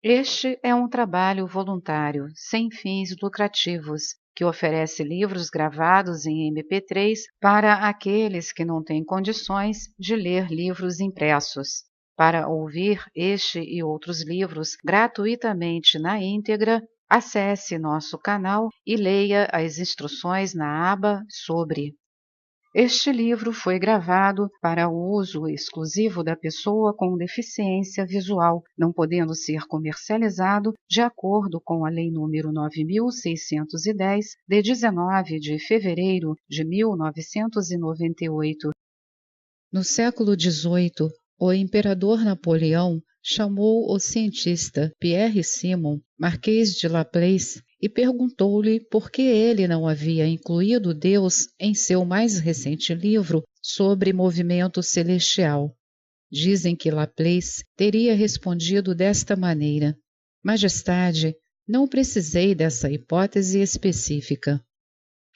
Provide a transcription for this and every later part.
Este é um trabalho voluntário, sem fins lucrativos, que oferece livros gravados em MP3 para aqueles que não têm condições de ler livros impressos. Para ouvir este e outros livros gratuitamente na íntegra, acesse nosso canal e leia as instruções na aba Sobre. Este livro foi gravado para o uso exclusivo da pessoa com deficiência visual, não podendo ser comercializado de acordo com a Lei nº 9.610, de 19 de fevereiro de 1998. No século XVIII, o imperador Napoleão chamou o cientista Pierre Simon, Marquês de Laplace, e perguntou-lhe por que ele não havia incluído Deus em seu mais recente livro sobre movimento celestial. Dizem que Laplace teria respondido desta maneira: Majestade, não precisei dessa hipótese específica.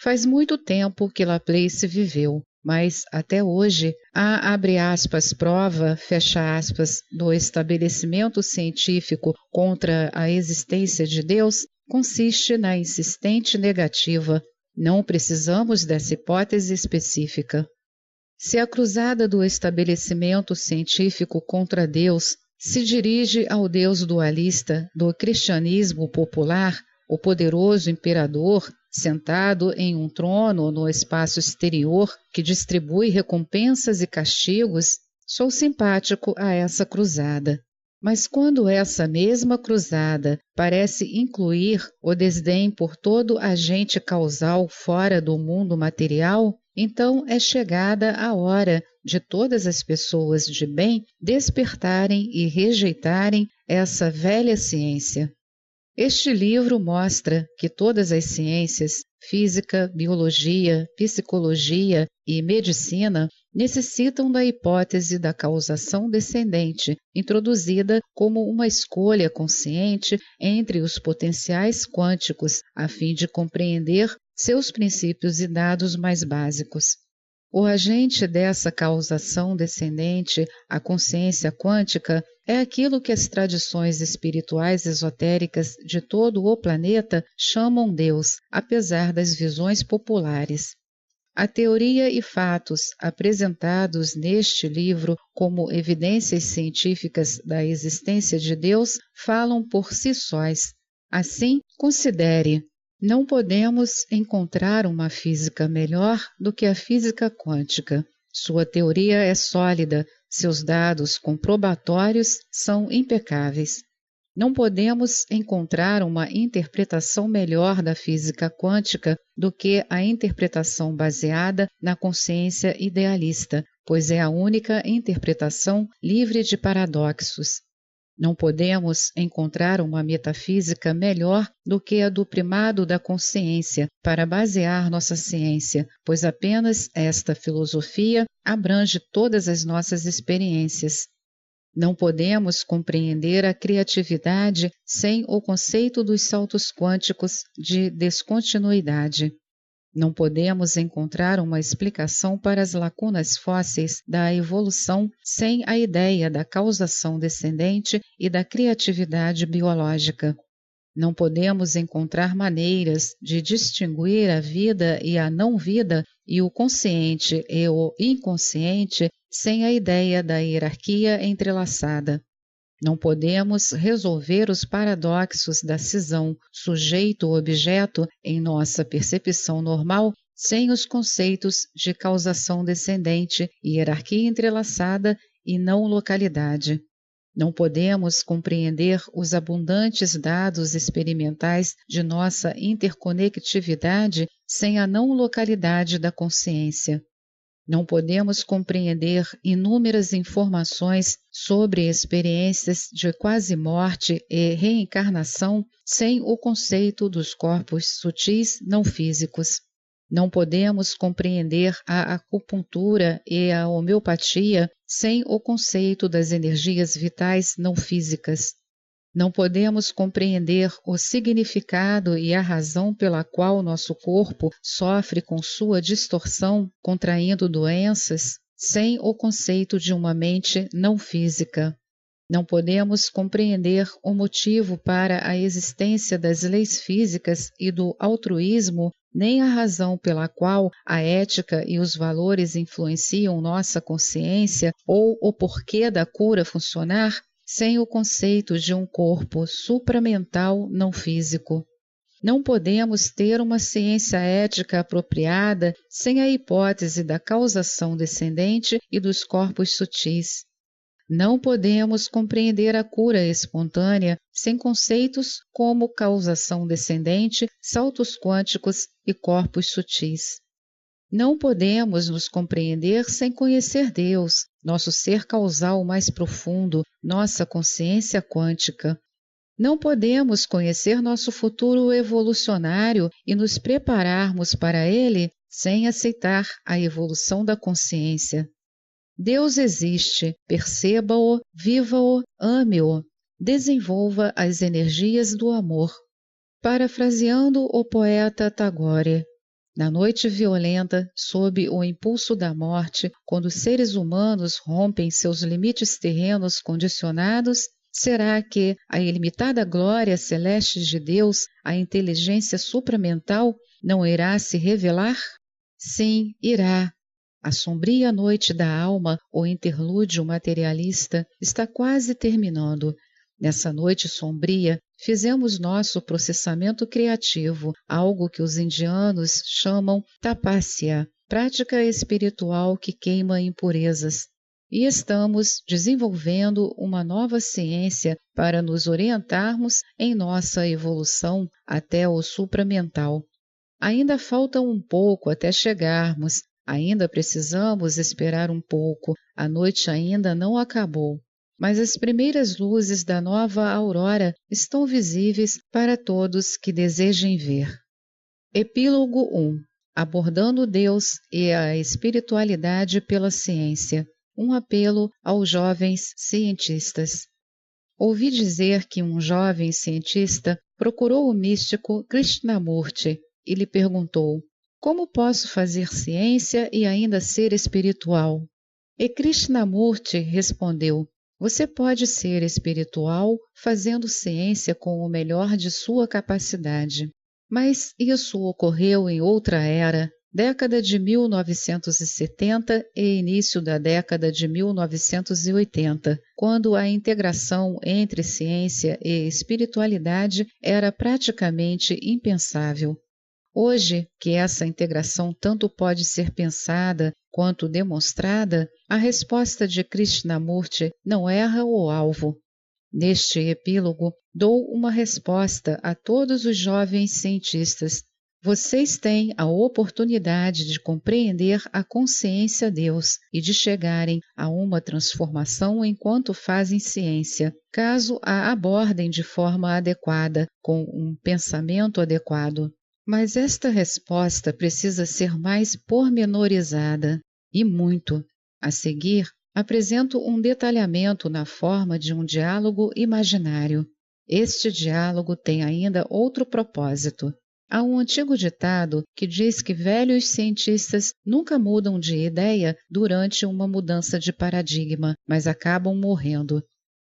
Faz muito tempo que Laplace viveu, mas até hoje a, abre aspas, prova, fecha aspas, do estabelecimento científico contra a existência de Deus consiste na insistente negativa: não precisamos dessa hipótese específica. Se a cruzada do estabelecimento científico contra Deus se dirige ao Deus dualista do cristianismo popular, o poderoso imperador, sentado em um trono no espaço exterior que distribui recompensas e castigos, sou simpático a essa cruzada. Mas quando essa mesma cruzada parece incluir o desdém por todo agente causal fora do mundo material, então é chegada a hora de todas as pessoas de bem despertarem e rejeitarem essa velha ciência. Este livro mostra que todas as ciências, física, biologia, psicologia e medicina, necessitam da hipótese da causação descendente, introduzida como uma escolha consciente entre os potenciais quânticos, a fim de compreender seus princípios e dados mais básicos. O agente dessa causação descendente, a consciência quântica, é aquilo que as tradições espirituais esotéricas de todo o planeta chamam Deus, apesar das visões populares. A teoria e fatos apresentados neste livro como evidências científicas da existência de Deus falam por si sós. Assim, considere: não podemos encontrar uma física melhor do que a física quântica. Sua teoria é sólida, seus dados comprobatórios são impecáveis. Não podemos encontrar uma interpretação melhor da física quântica do que a interpretação baseada na consciência idealista, pois é a única interpretação livre de paradoxos. Não podemos encontrar uma metafísica melhor do que a do primado da consciência para basear nossa ciência, pois apenas esta filosofia abrange todas as nossas experiências. Não podemos compreender a criatividade sem o conceito dos saltos quânticos de descontinuidade. Não podemos encontrar uma explicação para as lacunas fósseis da evolução sem a ideia da causação descendente e da criatividade biológica. Não podemos encontrar maneiras de distinguir a vida e a não-vida e o consciente e o inconsciente sem a ideia da hierarquia entrelaçada. Não podemos resolver os paradoxos da cisão sujeito-objeto em nossa percepção normal sem os conceitos de causação descendente, hierarquia entrelaçada e não localidade. Não podemos compreender os abundantes dados experimentais de nossa interconectividade sem a não localidade da consciência. Não podemos compreender inúmeras informações sobre experiências de quase-morte e reencarnação sem o conceito dos corpos sutis não físicos. Não podemos compreender a acupuntura e a homeopatia sem o conceito das energias vitais não físicas. Não podemos compreender o significado e a razão pela qual nosso corpo sofre com sua distorção, contraindo doenças, sem o conceito de uma mente não física. Não podemos compreender o motivo para a existência das leis físicas e do altruísmo, nem a razão pela qual a ética e os valores influenciam nossa consciência ou o porquê da cura funcionar, sem o conceito de um corpo supramental não físico. Não podemos ter uma ciência ética apropriada sem a hipótese da causação descendente e dos corpos sutis. Não podemos compreender a cura espontânea sem conceitos como causação descendente, saltos quânticos e corpos sutis. Não podemos nos compreender sem conhecer Deus, nosso ser causal mais profundo, nossa consciência quântica. Não podemos conhecer nosso futuro evolucionário e nos prepararmos para ele sem aceitar a evolução da consciência. Deus existe, perceba-o, viva-o, ame-o, desenvolva as energias do amor. Parafraseando o poeta Tagore, na noite violenta, sob o impulso da morte, quando os seres humanos rompem seus limites terrenos condicionados, será que a ilimitada glória celeste de Deus, a inteligência supramental, não irá se revelar? Sim, irá. A sombria noite da alma, o interlúdio materialista, está quase terminando. Nessa noite sombria, fizemos nosso processamento criativo, algo que os indianos chamam tapasya, prática espiritual que queima impurezas. E estamos desenvolvendo uma nova ciência para nos orientarmos em nossa evolução até o supramental. Ainda falta um pouco até chegarmos. Ainda precisamos esperar um pouco, a noite ainda não acabou, mas as primeiras luzes da nova aurora estão visíveis para todos que desejem ver. Epílogo 1. Abordando Deus e a espiritualidade pela ciência. Um apelo aos jovens cientistas. Ouvi dizer que um jovem cientista procurou o místico Krishnamurti e lhe perguntou: como posso fazer ciência e ainda ser espiritual? E Krishnamurti respondeu: você pode ser espiritual fazendo ciência com o melhor de sua capacidade. Mas isso ocorreu em outra era, década de 1970 e início da década de 1980, quando a integração entre ciência e espiritualidade era praticamente impensável. Hoje, que essa integração tanto pode ser pensada quanto demonstrada, a resposta de Krishnamurti não erra o alvo. Neste epílogo, dou uma resposta a todos os jovens cientistas. Vocês têm a oportunidade de compreender a consciência Deus e de chegarem a uma transformação enquanto fazem ciência, caso a abordem de forma adequada, com um pensamento adequado. Mas esta resposta precisa ser mais pormenorizada, e muito. A seguir, apresento um detalhamento na forma de um diálogo imaginário. Este diálogo tem ainda outro propósito. Há um antigo ditado que diz que velhos cientistas nunca mudam de ideia durante uma mudança de paradigma, mas acabam morrendo.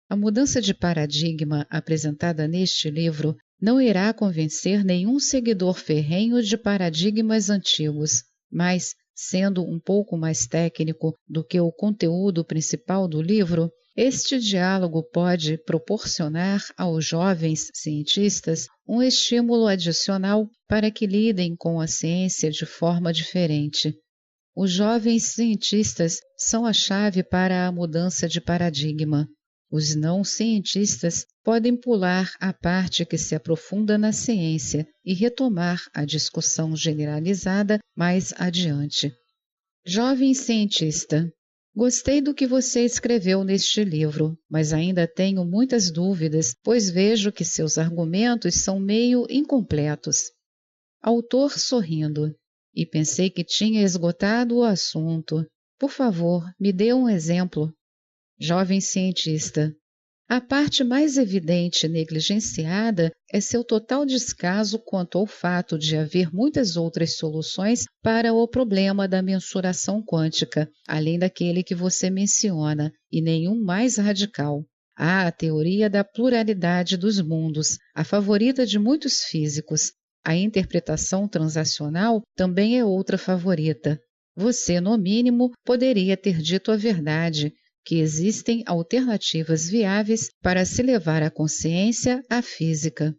A mudança de paradigma apresentada neste livro não irá convencer nenhum seguidor ferrenho de paradigmas antigos, mas, sendo um pouco mais técnico do que o conteúdo principal do livro, este diálogo pode proporcionar aos jovens cientistas um estímulo adicional para que lidem com a ciência de forma diferente. Os jovens cientistas são a chave para a mudança de paradigma. Os não cientistas podem pular a parte que se aprofunda na ciência e retomar a discussão generalizada mais adiante. Jovem cientista, gostei do que você escreveu neste livro, mas ainda tenho muitas dúvidas, pois vejo que seus argumentos são meio incompletos. Autor sorrindo, e pensei que tinha esgotado o assunto. Por favor, me dê um exemplo. Jovem cientista, a parte mais evidente e negligenciada é seu total descaso quanto ao fato de haver muitas outras soluções para o problema da mensuração quântica, além daquele que você menciona, e nenhum mais radical. Há a teoria da pluralidade dos mundos, a favorita de muitos físicos. A interpretação transacional também é outra favorita. Você, no mínimo, poderia ter dito a verdade, que existem alternativas viáveis para se levar a consciência à física.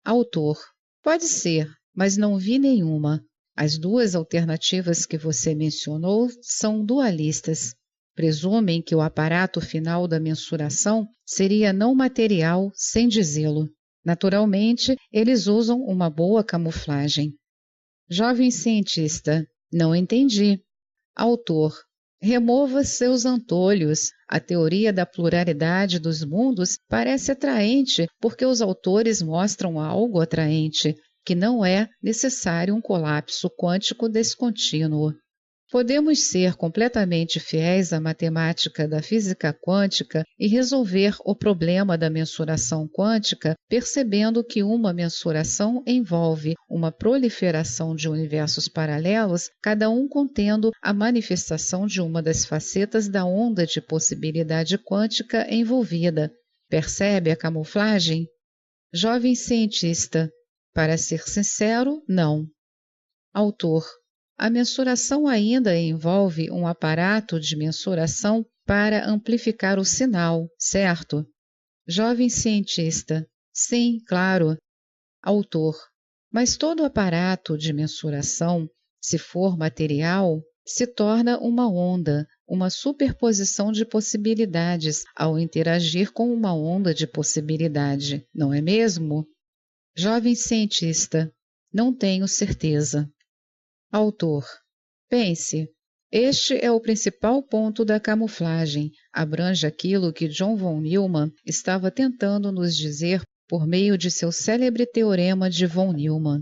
Autor: pode ser, mas não vi nenhuma. As duas alternativas que você mencionou são dualistas. Presumem que o aparato final da mensuração seria não material, sem dizê-lo. Naturalmente, eles usam uma boa camuflagem. Jovem cientista: não entendi. Autor: remova seus antolhos. A teoria da pluralidade dos mundos parece atraente porque os autores mostram algo atraente, que não é necessário um colapso quântico descontínuo. Podemos ser completamente fiéis à matemática da física quântica e resolver o problema da mensuração quântica percebendo que uma mensuração envolve uma proliferação de universos paralelos, cada um contendo a manifestação de uma das facetas da onda de possibilidade quântica envolvida. Percebe a camuflagem? Jovem cientista: para ser sincero, não. Autor: a mensuração ainda envolve um aparato de mensuração para amplificar o sinal, certo? Jovem cientista: sim, claro. Autor: mas todo aparato de mensuração, se for material, se torna uma onda, uma superposição de possibilidades ao interagir com uma onda de possibilidade, não é mesmo? Jovem cientista: não tenho certeza. Autor: pense, este é o principal ponto da camuflagem, abrange aquilo que John von Neumann estava tentando nos dizer por meio de seu célebre teorema de von Neumann.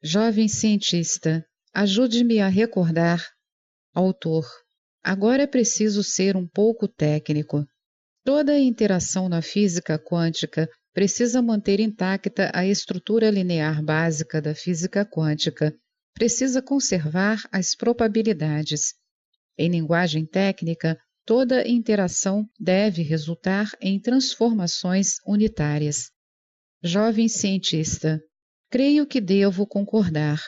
Jovem cientista: ajude-me a recordar. Autor: agora é preciso ser um pouco técnico. Toda a interação na física quântica precisa manter intacta a estrutura linear básica da física quântica, precisa conservar as probabilidades. Em linguagem técnica, toda interação deve resultar em transformações unitárias. Jovem cientista: creio que devo concordar.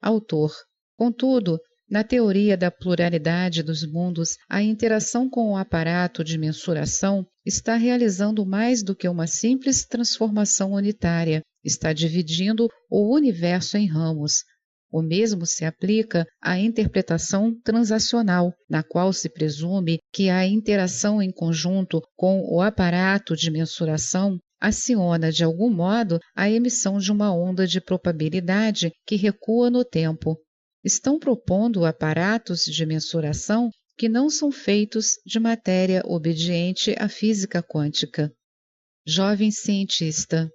Autor: contudo, na teoria da pluralidade dos mundos, a interação com o aparato de mensuração está realizando mais do que uma simples transformação unitária, está dividindo o universo em ramos. O mesmo se aplica à interpretação transacional, na qual se presume que a interação em conjunto com o aparato de mensuração aciona de algum modo a emissão de uma onda de probabilidade que recua no tempo. Estão propondo aparatos de mensuração que não são feitos de matéria obediente à física quântica. Jovem cientista: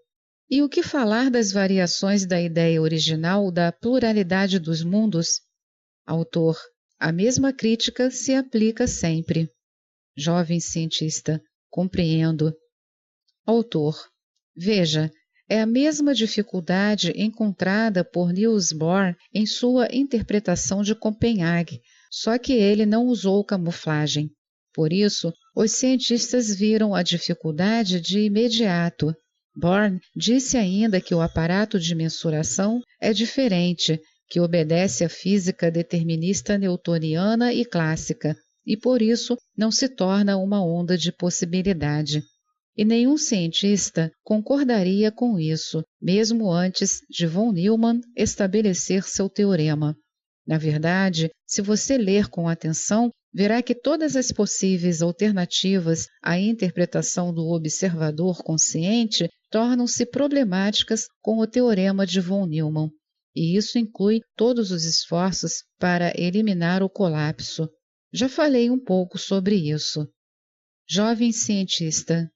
e o que falar das variações da ideia original da pluralidade dos mundos? Autor: a mesma crítica se aplica sempre. Jovem cientista: compreendo. Autor: veja, é a mesma dificuldade encontrada por Niels Bohr em sua interpretação de Copenhague, só que ele não usou camuflagem. Por isso, os cientistas viram a dificuldade de imediato. Bohr disse ainda que o aparato de mensuração é diferente, que obedece à física determinista newtoniana e clássica, e por isso não se torna uma onda de possibilidade. E nenhum cientista concordaria com isso, mesmo antes de von Neumann estabelecer seu teorema. Na verdade, se você ler com atenção, verá que todas as possíveis alternativas à interpretação do observador consciente tornam-se problemáticas com o teorema de von Neumann, e isso inclui todos os esforços para eliminar o colapso. Já falei um pouco sobre isso. Jovem cientista: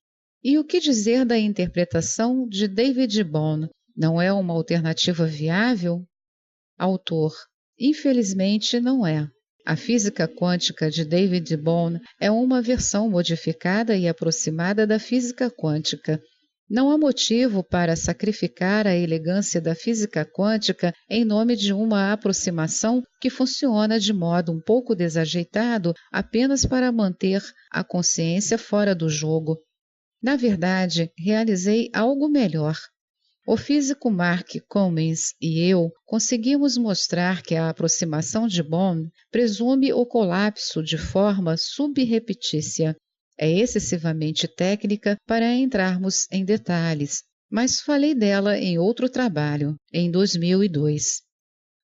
e o que dizer da interpretação de David Bohm? Não é uma alternativa viável? Autor: infelizmente não é. A física quântica de David Bohm é uma versão modificada e aproximada da física quântica. Não há motivo para sacrificar a elegância da física quântica em nome de uma aproximação que funciona de modo um pouco desajeitado apenas para manter a consciência fora do jogo. Na verdade, realizei algo melhor. O físico Mark Cummings e eu conseguimos mostrar que a aproximação de Bohm presume o colapso de forma subreptícia. É excessivamente técnica para entrarmos em detalhes, mas falei dela em outro trabalho, em 2002.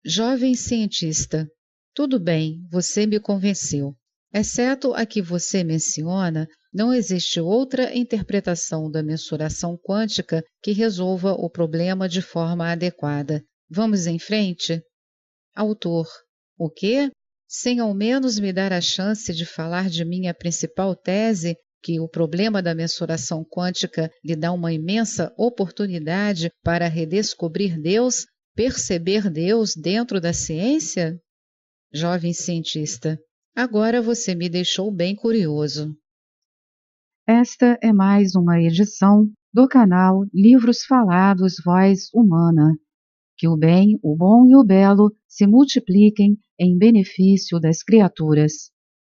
Jovem cientista, tudo bem, você me convenceu. Exceto a que você menciona, não existe outra interpretação da mensuração quântica que resolva o problema de forma adequada. Vamos em frente? Autor: o quê? Sem ao menos me dar a chance de falar de minha principal tese, que o problema da mensuração quântica lhe dá uma imensa oportunidade para redescobrir Deus, perceber Deus dentro da ciência? Jovem cientista, agora você me deixou bem curioso. Esta é mais uma edição do canal Livros Falados Voz Humana. Que o bem, o bom e o belo se multipliquem em benefício das criaturas.